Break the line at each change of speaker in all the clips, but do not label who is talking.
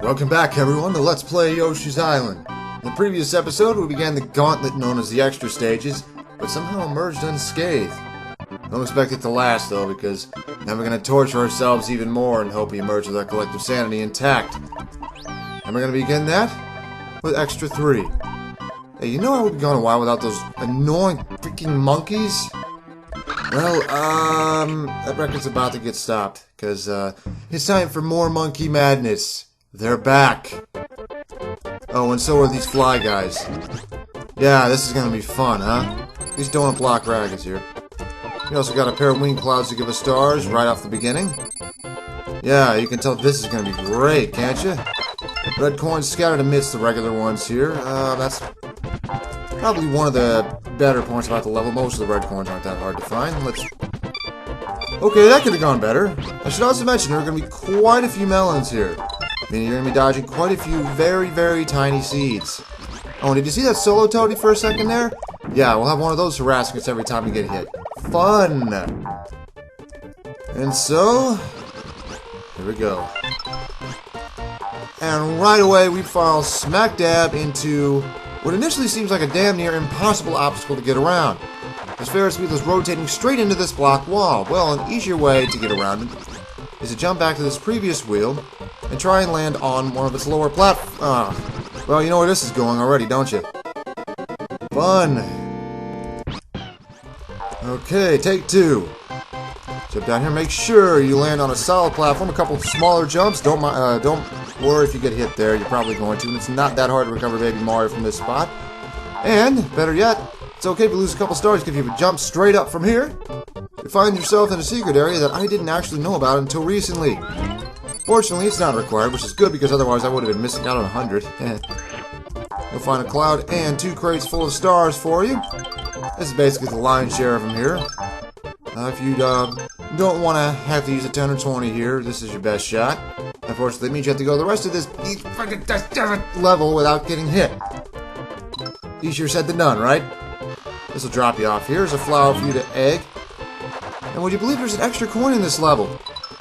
Welcome back, everyone, to Let's Play Yoshi's Island. In the previous episode, we began the gauntlet known as the extra stages, but somehow emerged unscathed. Don't expect it to last, though, because now we're going to torture ourselves even more and hope we emerge with our collective sanity intact. And we're going to begin that with Extra 3. Hey, you know I would be going a while without those annoying freaking monkeys? Well, that record's about to get stopped, because, it's time for more monkey madness. They're back. Oh, and so are these fly guys. Yeah, this is gonna be fun, huh? These donut block raggeds here. We also got a pair of wing clouds to give us stars right off the beginning. Yeah, you can tell this is gonna be great, can't you? Red coins scattered amidst the regular ones here. That's probably one of the better points about the level. Most of the red coins aren't that hard to find. Okay, that could have gone better. I should also mention there are gonna be quite a few melons here. Meaning you're going to be dodging quite a few very, very tiny seeds. Oh, and did you see that solo toady for a second there? Yeah, we'll have one of those harassing us every time we get hit. Fun! And so, here we go. And right away we fall smack dab into what initially seems like a damn near impossible obstacle to get around. This Ferris wheel is rotating straight into this block wall. Well, an easier way to get around it is to jump back to this previous wheel and try and land on one of its lower platforms. Well, you know where this is going already, don't you? Fun! Okay, take two. Jump down here, make sure you land on a solid platform, a couple of smaller jumps. Don't worry if you get hit there, you're probably going to, and it's not that hard to recover Baby Mario from this spot. And, better yet, it's okay if you lose a couple stars, because if you jump straight up from here, you find yourself in a secret area that I didn't actually know about until recently. Fortunately, it's not required, which is good because otherwise I would have been missing out on 100. You'll find a cloud and 2 crates full of stars for you. This is basically the lion's share of them here. If you don't want to have to use a 10 or 20 here, this is your best shot. Unfortunately, it means you have to go the rest of this level without getting hit. Easier said than done, right? This will drop you off. Here's a flower for you to egg. And would you believe there's an extra coin in this level?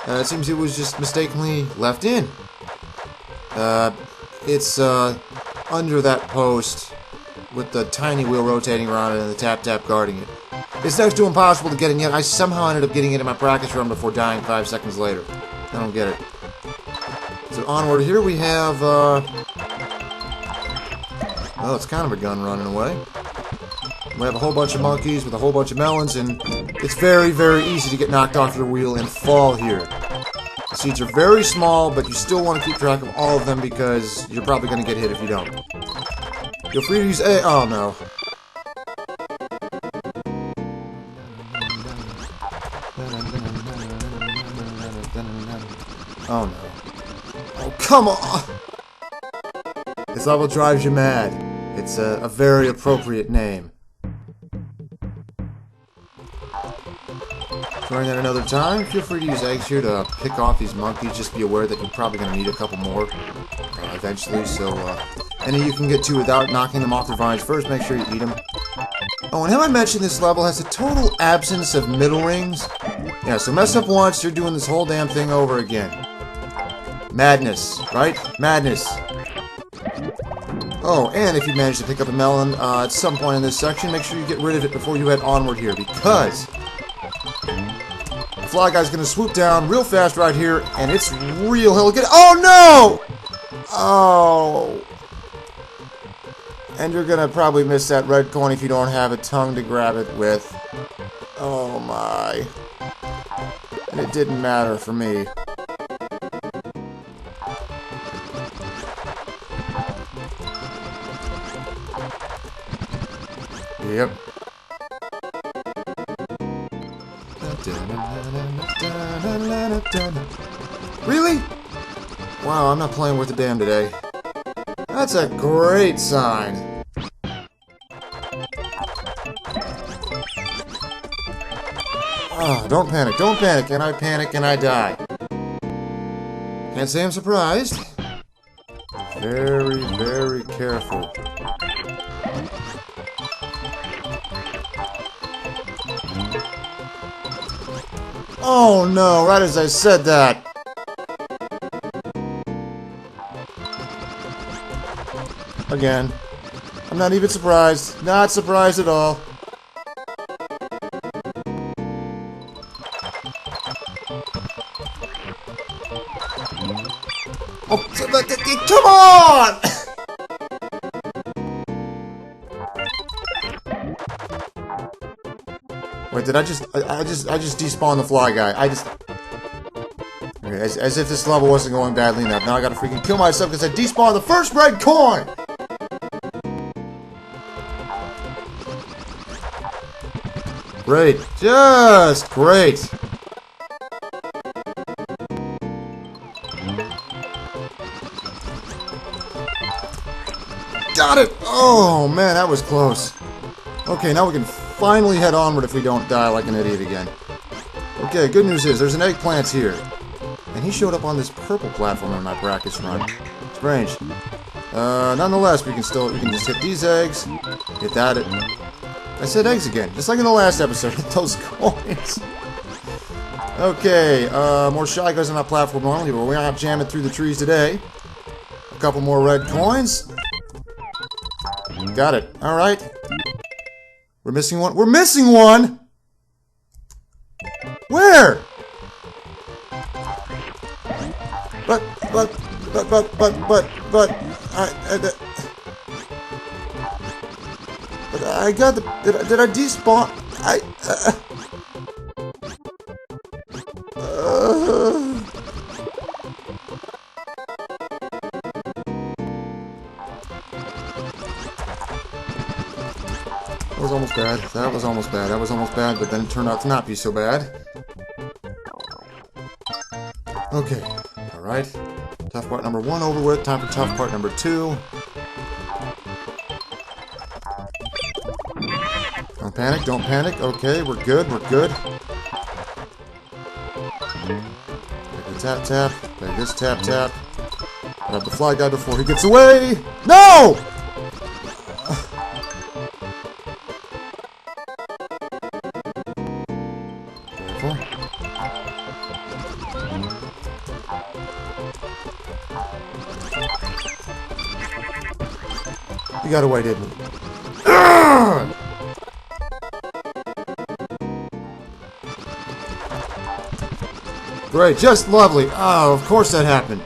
It seems it was just mistakenly left in. It's under that post with the tiny wheel rotating around it and the tap-tap guarding it. It's next to impossible to get in yet. I somehow ended up getting it in my practice run before dying 5 seconds later. I don't get it. So onward here we have, well, it's kind of a gun run in a way. We have a whole bunch of monkeys with a whole bunch of melons, and it's very, very easy to get knocked off your wheel and fall here. The seeds are very small, but you still want to keep track of all of them because you're probably going to get hit if you don't. Feel free to use A. Oh, no. Oh, no. Oh, come on! This level drives you mad. It's a very appropriate name. Trying that another time, feel free to use eggs here to pick off these monkeys. Just be aware that you're probably going to need a couple more eventually, so any you can get to without knocking them off their vines first, make sure you eat them. Oh, and have I mentioned this level has a total absence of middle rings? Yeah, so mess up once, you're doing this whole damn thing over again. Madness, right? Madness. Oh, and if you manage to pick up a melon at some point in this section, make sure you get rid of it before you head onward here, because the fly guy's gonna swoop down real fast right here, and it's real hell good. Oh no! Oh. And you're gonna probably miss that red coin if you don't have a tongue to grab it with. Oh my. And it didn't matter for me. Yep. Really? Wow, I'm not playing worth a damn today. That's a great sign. Oh, don't panic, and I panic and I die. Can't say I'm surprised. Very, very careful. Oh no, right as I said that. again. I'm not even surprised. Not surprised at all. Oh, come on! Wait, did I just despawned the fly guy. Okay, as if this level wasn't going badly enough. Now I gotta freaking kill myself because I despawned the first red coin! Great. Just great. Got it! Oh, man, that was close. Okay, now we can finally head onward if we don't die like an idiot again. Okay, good news is there's an eggplant here. And he showed up on this purple platform in my brackets run. Strange. Nonetheless, we can just hit these eggs. Hit that. I said eggs again, just like in the last episode. Hit those coins. Okay, more Shy Guys on that platform only, but we're not jamming through the trees today. A couple more red coins. Got it. Alright. We're missing one. We're missing one! Where? But, I got the, did I despawn? That was almost bad. That was almost bad. That was almost bad, but then it turned out to not be so bad. Okay. Alright. Tough part number 1 over with. Time for tough part number 2. Don't panic. Don't panic. Okay, we're good. We're good. Take the tap tap. Take this tap tap. Grab the fly guy before he gets away. No! You got away, didn't you? Great, just lovely. Oh, of course that happened.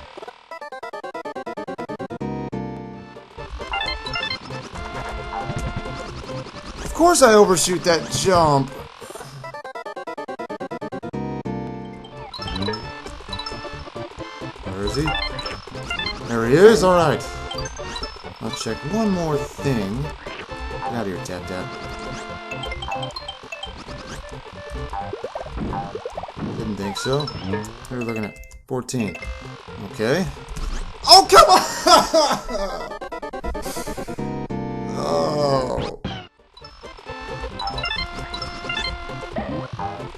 Of course I overshoot that jump. Where is he? There he is, alright. I'll check one more thing. Get out of here, Tap Tap. Didn't think so. We were looking at 14. Okay. Oh, come on! Oh.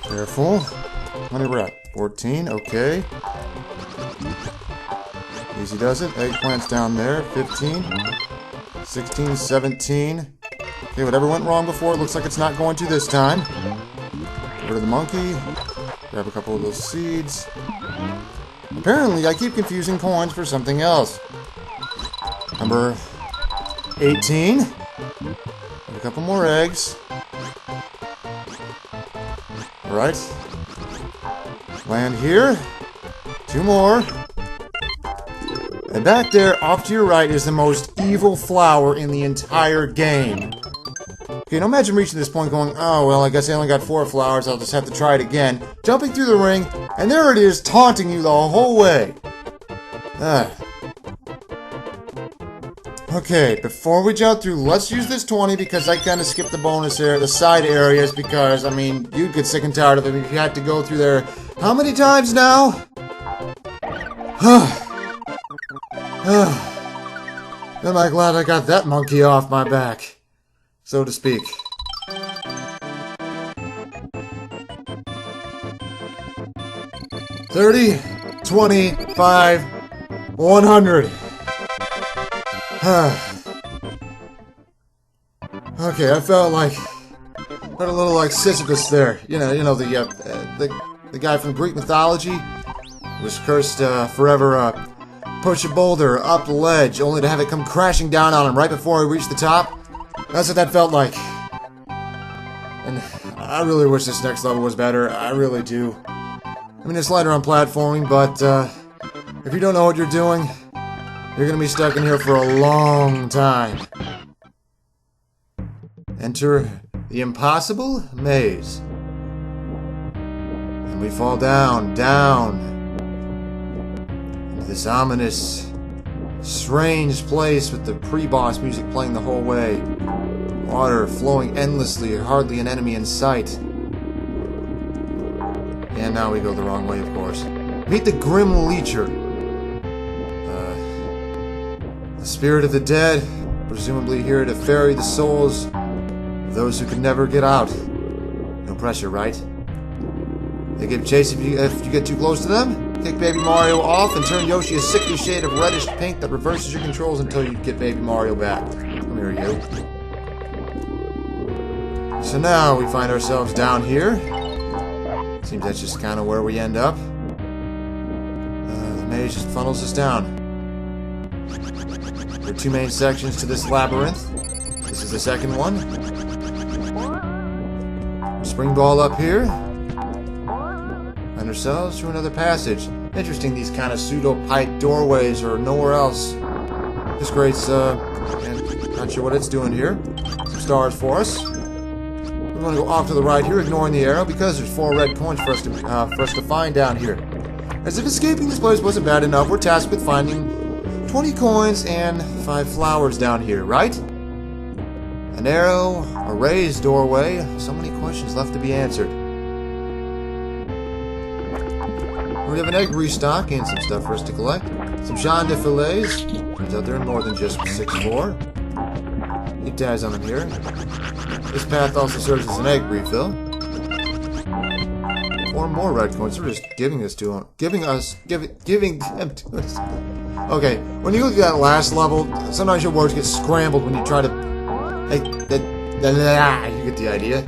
Careful. How many we're at? 14, okay. Easy does it. Eggplant's down there. 15. 16, 17. Okay, whatever went wrong before, it looks like it's not going to this time. Get rid of the monkey. Grab a couple of those seeds. Apparently, I keep confusing coins for something else. Number 18. Get a couple more eggs. Alright. Land here. 2 more. And back there, off to your right, is the most evil flower in the entire game. Okay, now imagine reaching this point going, oh, well, I guess I only got 4 flowers, I'll just have to try it again. Jumping through the ring, and there it is, taunting you the whole way. Okay, before we jump through, let's use this 20 because I kind of skipped the bonus area, the side areas, because, I mean, you'd get sick and tired of it if you had to go through there. How many times now? Am I glad I got that monkey off my back, so to speak. $30, $25, $100. Okay, I felt a little like Sisyphus there. You know the guy from Greek mythology was cursed forever push a boulder up the ledge, only to have it come crashing down on him right before I reached the top. That's what that felt like. And I really wish this next level was better. I really do. I mean, it's lighter on platforming, but if you don't know what you're doing, you're gonna be stuck in here for a long time. Enter the impossible maze. And we fall down into this ominous, strange place with the pre-boss music playing the whole way. Water flowing endlessly, hardly an enemy in sight. And now we go the wrong way, of course. Meet the Grim Leecher. The spirit of the dead, presumably here to ferry the souls of those who could never get out. No pressure, right? They give chase if you get too close to them. Kick Baby Mario off and turn Yoshi a sickly shade of reddish pink that reverses your controls until you get Baby Mario back. Come here, you. So now we find ourselves down here. Seems that's just kind of where we end up. The maze just funnels us down. There are two main sections to this labyrinth. This is the second one. Spring ball up here. Find ourselves through another passage. Interesting, these kind of pseudo-pipe doorways or nowhere else. This grate's, not sure what it's doing here. Some stars for us. We want to go off to the right here, ignoring the arrow, because there's 4 red coins for us to find down here. As if escaping this place wasn't bad enough, we're tasked with finding 20 coins and 5 flowers down here, right? An arrow, a raised doorway, so many questions left to be answered. We have an egg restock and some stuff for us to collect. Some Jean de Filets. Turns out there are more than just 6-4. Keep tabs on them here. This path also serves as an egg refill. 4 more red coins. They're just giving them to us. Okay, when you look at that last level, sometimes your words get scrambled when you try to... you get the idea.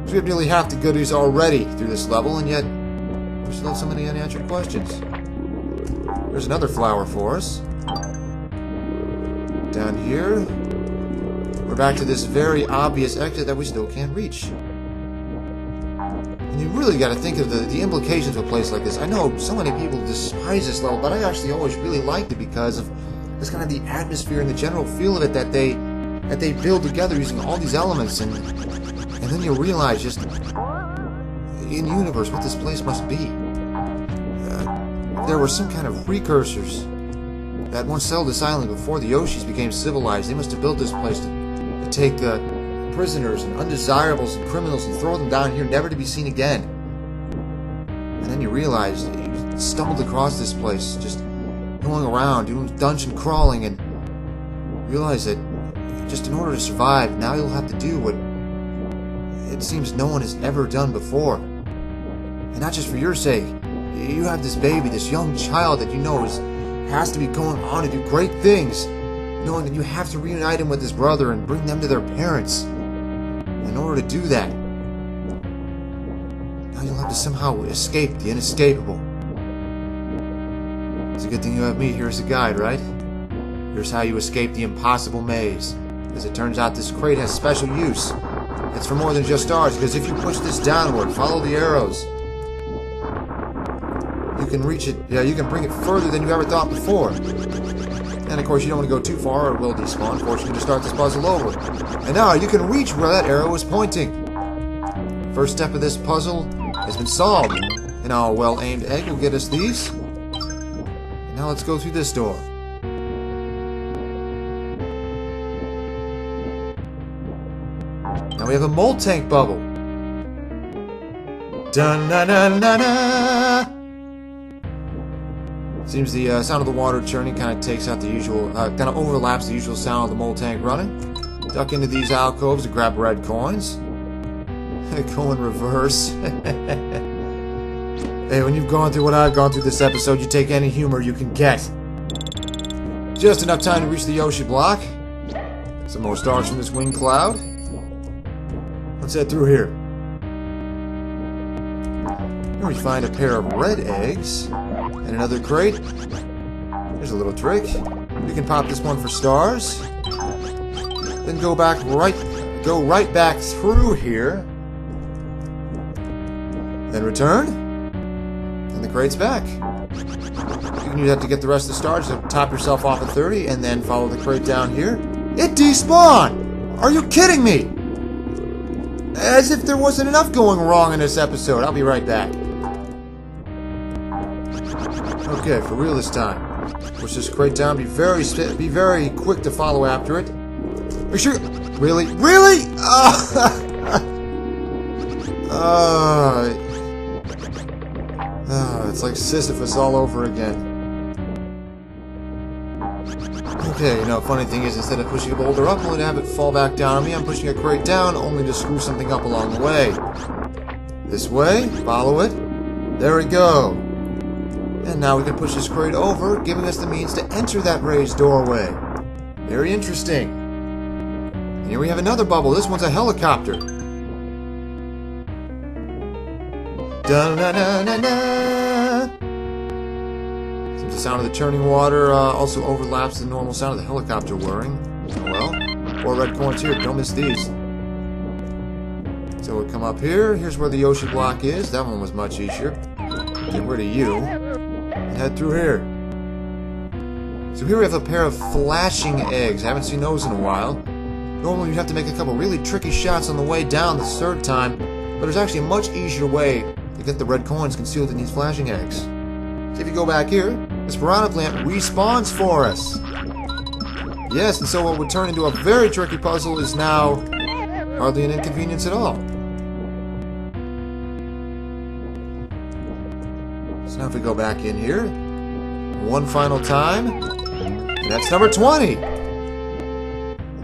So we have nearly half the goodies already through this level, and yet we still have so many unanswered questions. There's another flower for us. Down here, we're back to this very obvious exit that we still can't reach. And you really got to think of the implications of a place like this. I know so many people despise this level, but I actually always really liked it because of this kind of the atmosphere and the general feel of it that they build together using all these elements, and then you realize just in universe what this place must be. There were some kind of precursors that once settled this island before the Yoshis became civilized. They must have built this place to take prisoners and undesirables and criminals and throw them down here never to be seen again. And then you realize you stumbled across this place, just going around, doing dungeon crawling, and realize that just in order to survive, now you'll have to do what it seems no one has ever done before. And not just for your sake. You have this baby, this young child that you know has to be going on to do great things, knowing that you have to reunite him with his brother and bring them to their parents. In order to do that, now you'll have to somehow escape the inescapable. It's a good thing you have me here as a guide, right? Here's how you escape the impossible maze. As it turns out, this crate has special use. It's for more than just stars, because if you push this downward, follow the arrows, you can reach it, you can bring it further than you ever thought before. And of course, you don't want to go too far or it will despawn, forcing you to start this puzzle over. And now you can reach where that arrow is pointing. First step of this puzzle has been solved. And now a well-aimed egg will get us these. And now let's go through this door. Now we have a mold tank bubble. Dun-na-na-na-na! Seems the sound of the water churning kind of takes out the usual, kind of overlaps the usual sound of the mold tank running. Duck into these alcoves to grab red coins. Go in reverse. Hey, when you've gone through what I've gone through this episode, you take any humor you can get. Just enough time to reach the Yoshi block. Some more stars from this wing cloud. Let's head through here. Here we find a pair of red eggs. And another crate. Here's a little trick. You can pop this one for stars. Then go right back through here. Then return. And the crate's back. You can use that to get the rest of the stars to top yourself off at 30 and then follow the crate down here. It despawned! Are you kidding me? As if there wasn't enough going wrong in this episode. I'll be right back. Okay, for real this time. Push this crate down. Be very quick to follow after it. Make sure. Really? Really? It's like Sisyphus all over again. Okay, funny thing is, instead of pushing a boulder up only to have it fall back down on me, I'm pushing a crate down only to screw something up along the way. This way, follow it. There we go. And now we can push this crate over, giving us the means to enter that raised doorway. Very interesting. And here we have another bubble. This one's a helicopter. Da-na-na-na-na. Seems the sound of the churning water also overlaps the normal sound of the helicopter whirring. Oh well. 4 red coins here. Don't miss these. So we'll come up here. Here's where the Yoshi block is. That one was much easier. Get rid of you. And head through here. So here we have a pair of flashing eggs. I haven't seen those in a while. Normally you'd have to make a couple really tricky shots on the way down the 3rd time, but there's actually a much easier way to get the red coins concealed in these flashing eggs. So if you go back here, this piranha plant respawns for us. Yes, and so what would turn into a very tricky puzzle is now hardly an inconvenience at all. So now if we go back in here, one final time, and that's number 20!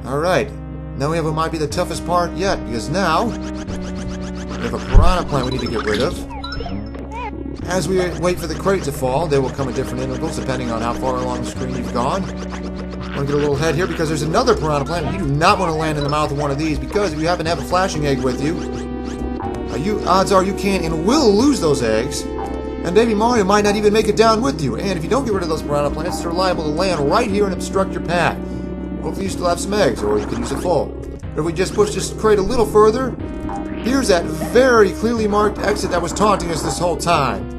Alright, now we have what might be the toughest part yet, because now we have a piranha plant we need to get rid of. As we wait for the crate to fall, they will come at different intervals depending on how far along the screen you've gone. I want to get a little ahead here because there's another piranha plant, and you do not want to land in the mouth of one of these, because if you happen to have a flashing egg with you, odds are you can and will lose those eggs, and Baby Mario might not even make it down with you. And if you don't get rid of those piranha plants, they're liable to land right here and obstruct your path. Hopefully you still have some eggs, or you can use a full. But if we just push this crate a little further, here's that very clearly marked exit that was taunting us this whole time.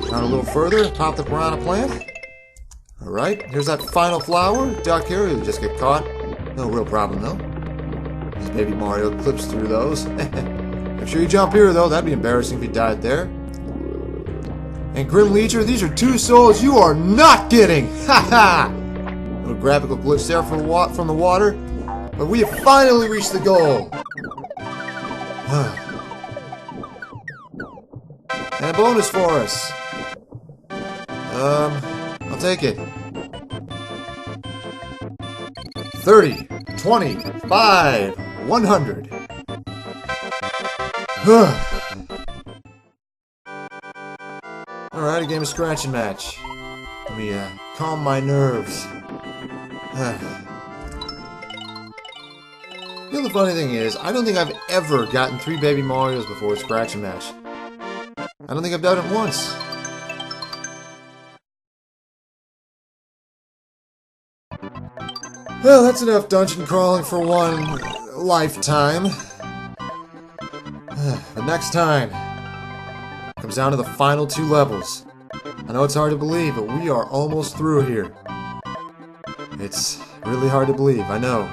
Down a little further, pop the piranha plant. Alright, here's that final flower. Duck here, you'll just get caught. No real problem though. As Baby Mario clips through those. Make sure you jump here though, that'd be embarrassing if you died there. And Grim Leecher, these are 2 souls you are not getting! Ha ha! Little graphical glitch there from the water. But we have finally reached the goal! And a bonus for us. I'll take it. 30, 20, 5, 100. Alright, a game of scratch and match. Let me calm my nerves. You know, the funny thing is, I don't think I've ever gotten 3 Baby Marios before scratch and match. I don't think I've done it once. Well, that's enough dungeon crawling for one lifetime. But next time comes down to the final 2 levels. I know it's hard to believe, but we are almost through here. It's really hard to believe, I know.